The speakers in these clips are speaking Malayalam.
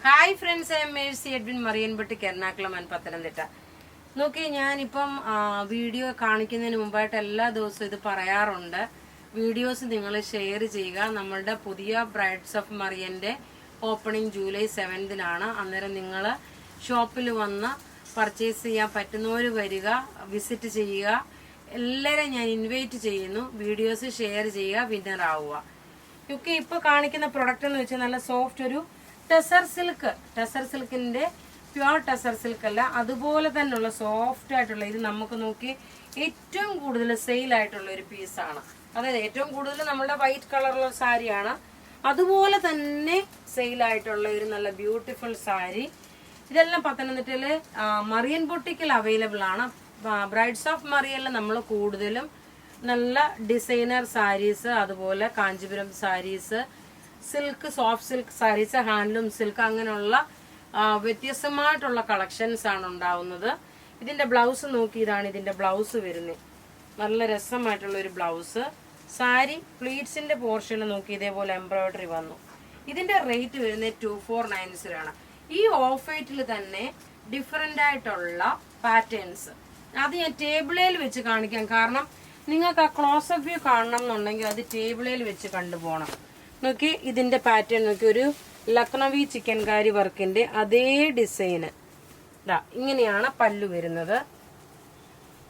Hi friends, I am Mercy Edwin Mariyanpatti Ernakulam and Pathanamthitta. നോക്കി, ഞാനിപ്പം വീഡിയോ കാണിക്കുന്നതിന് മുമ്പായിട്ട് എല്ലാ ദിവസവും ഇത് പറയാറുണ്ട്. വീഡിയോസ് നിങ്ങൾ ഷെയർ ചെയ്യുക. നമ്മളുടെ പുതിയ ബ്രൈഡ്സ് ഓഫ് മറിയന്റെ ഓപ്പണിംഗ് ജൂലൈ 7th അന്നേരം നിങ്ങൾ ഷോപ്പിൽ വന്ന് പർച്ചേസ് ചെയ്യാൻ പറ്റുന്നവർ വരിക, വിസിറ്റ് ചെയ്യുക. എല്ലാവരെയും ഞാൻ ഇൻവൈറ്റ് ചെയ്യുന്നു. വീഡിയോസ് ഷെയർ ചെയ്യുക, വിന്നർ ആവുക. യുക്കെ ഇപ്പോൾ കാണിക്കുന്ന പ്രൊഡക്റ്റ് എന്ന് വെച്ചാൽ നല്ല സോഫ്റ്റ് ഒരു ടെസർ സിൽക്കിന്റെ പ്യുവർ ടെസർ സിൽക്ക് അല്ല, അതുപോലെ തന്നെയുള്ള സോഫ്റ്റ് ആയിട്ടുള്ള ഇത് നമുക്ക് നോക്കി ഏറ്റവും കൂടുതൽ സെയിൽ ആയിട്ടുള്ള ഒരു പീസാണ്. അതായത് ഏറ്റവും കൂടുതൽ നമ്മുടെ വൈറ്റ് കളറുള്ള സാരിയാണ്, അതുപോലെ തന്നെ സെയിൽ ആയിട്ടുള്ള ഒരു നല്ല ബ്യൂട്ടിഫുൾ സാരി. ഇതെല്ലാം പത്തനംതിട്ടയില് മറിയൻ ബൊട്ടിക്കിൽ അവൈലബിൾ ആണ്. ബ്രൈഡ്സ് ഓഫ് മറിയനിൽ നമ്മൾ കൂടുതലും നല്ല ഡിസൈനർ സാരീസ്, അതുപോലെ Kanchipuram saris, silk, soft silk saris, handloom silk, അങ്ങനെയുള്ള വ്യത്യസ്തമായിട്ടുള്ള കളക്ഷൻസ് ആണ് ഉണ്ടാവുന്നത്. ഇതിന്റെ ബ്ലൗസ് നോക്കി, ഇതാണ് ഇതിന്റെ ബ്ലൗസ് വരുന്നത്. നല്ല രസമായിട്ടുള്ള ഒരു ബ്ലൗസ്. സാരി പ്ലീറ്റ്സിന്റെ പോർഷനിൽ നോക്കി ഇതേപോലെ എംബ്രോയിഡറി വന്നു. ഇതിന്റെ റേറ്റ് വരുന്നത് 2490 ആണ്. ഈ ഓഫ് വൈറ്റിൽ തന്നെ ഡിഫറെന്റ് ആയിട്ടുള്ള പാറ്റേൺസ് അത് ഞാൻ ടേബിളിൽ വെച്ച് കാണിക്കാം. കാരണം നിങ്ങൾക്ക് ആ ക്ലോസപ്പ് വ്യൂ കാണണം എന്നുണ്ടെങ്കിൽ അത് ടേബിളിൽ വെച്ച് കണ്ടുപോകണം. നോക്കി, ഇതിന്റെ പാറ്റേൺ നോക്കി, ഒരു ലക്നവി ചിക്കൻകാരി വർക്കിന്റെ അതേ ഡിസൈന്. ഇങ്ങനെയാണ് പല്ലു വരുന്നത്.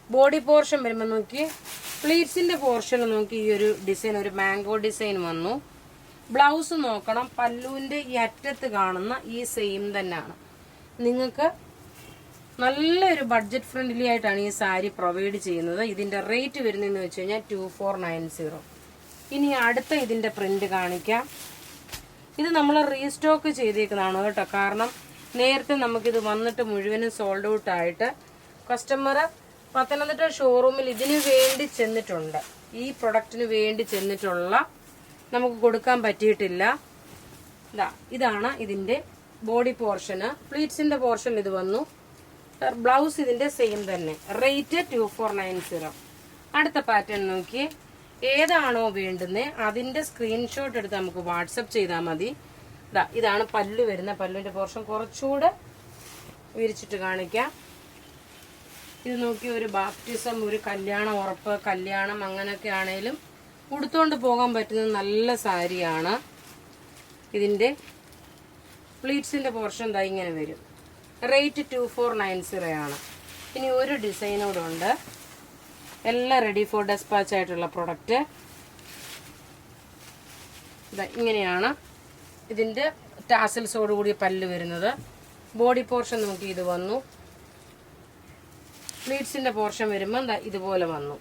ബോഡി പോർഷൻ വരുമ്പോൾ നോക്കി, പ്ലീറ്റ്സിന്റെ പോർഷൻ നോക്കി ഈ ഒരു ഡിസൈൻ, ഒരു മാംഗോ ഡിസൈൻ വന്നു. ബ്ലൗസ് നോക്കണം, പല്ലുവിന്റെ ഈ അറ്റത്ത് കാണുന്ന ഈ സെയിം തന്നെയാണ്. നിങ്ങൾക്ക് നല്ലൊരു ബഡ്ജറ്റ് ഫ്രണ്ട്ലി ആയിട്ടാണ് ഈ സാരി പ്രൊവൈഡ് ചെയ്യുന്നത്. ഇതിന്റെ റേറ്റ് വരുന്നതെന്ന് വെച്ച് കഴിഞ്ഞാൽ 2490. ഇനി അടുത്ത ഇതിന്റെ പ്രിന്റ് കാണിക്കാം. ഇത് നമ്മൾ റീസ്റ്റോക്ക് ചെയ്തേക്കുന്നതാണ് കേട്ടോ. കാരണം നേരത്തെ നമുക്കിത് വന്നിട്ട് മുഴുവനും സോൾഡ് ഔട്ട് ആയിട്ട് കസ്റ്റമർ പത്തനംതിട്ട ഷോറൂമിൽ ഇതിനു വേണ്ടി ചെന്നിട്ടുണ്ട്. ഈ പ്രൊഡക്റ്റിന് വേണ്ടി ചെന്നിട്ടുള്ള നമുക്ക് കൊടുക്കാൻ പറ്റിയിട്ടില്ല. ഇതാണ് ഇതിന്റെ ബോഡി പോർഷന്. പ്ലീറ്റ്സിന്റെ പോർഷൻ ഇത് വന്നു. ബ്ലൗസ് ഇതിന്റെ സെയിം തന്നെ. റേറ്റ് 2490. അടുത്ത പാറ്റേൺ നോക്കി, ഏതാണോ വേണ്ടുന്നത് അതിന്റെ സ്ക്രീൻഷോട്ട് എടുത്ത് നമുക്ക് വാട്സപ്പ് ചെയ്താൽ മതി. ഇതാണ് പല്ലു വരുന്ന. പല്ലുവിന്റെ പോർഷൻ കുറച്ചുകൂടെ വിരിച്ചിട്ട് കാണിക്കാം. ഇത് നോക്കി, ഒരു ബാപ്റ്റിസം, ഒരു കല്യാണം ഉറപ്പ്, കല്യാണം അങ്ങനെയൊക്കെ ആണേലും ഉടുത്തോണ്ട് പോകാൻ പറ്റുന്ന നല്ല സാരിയാണ്. ഇതിന്റെ പ്ലീറ്റ്സിന്റെ പോർഷൻ ദാ ഇങ്ങനെ വരും. റേറ്റ് 2490 ആണ്. ഇനി ഒരു ഡിസൈനോടെ ഉണ്ട്. എല്ലാം റെഡി ഫോർ ഡെസ്പാച്ച് ആയിട്ടുള്ള പ്രൊഡക്റ്റ്. ഇങ്ങനെയാണ് ഇതിന്റെ ടാസൽസോട് കൂടി പല്ല് വരുന്നത്. ബോഡി പോർഷൻ നോക്കി ഇത് വന്നു. പ്ലീറ്റ്സിന്റെ പോർഷൻ വരുമ്പോൾ ഇതുപോലെ വന്നു.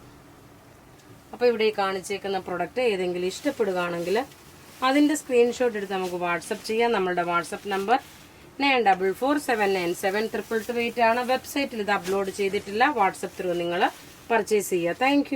അപ്പോൾ ഇവിടെ ഈ കാണിച്ചേക്കുന്ന പ്രൊഡക്റ്റ് ഏതെങ്കിലും ഇഷ്ടപ്പെടുകയാണെങ്കിൽ അതിന്റെ സ്ക്രീൻഷോട്ട് എടുത്ത് നമുക്ക് വാട്സപ്പ് ചെയ്യാം. നമ്മളുടെ വാട്സപ്പ് നമ്പർ 9447972288 ആണ്. വെബ്സൈറ്റിൽ ഇത് അപ്ലോഡ് ചെയ്തിട്ടില്ല. വാട്സപ്പ് ത്രൂ നിങ്ങൾ പർച്ചേസ് ചെയ്യുക. താങ്ക്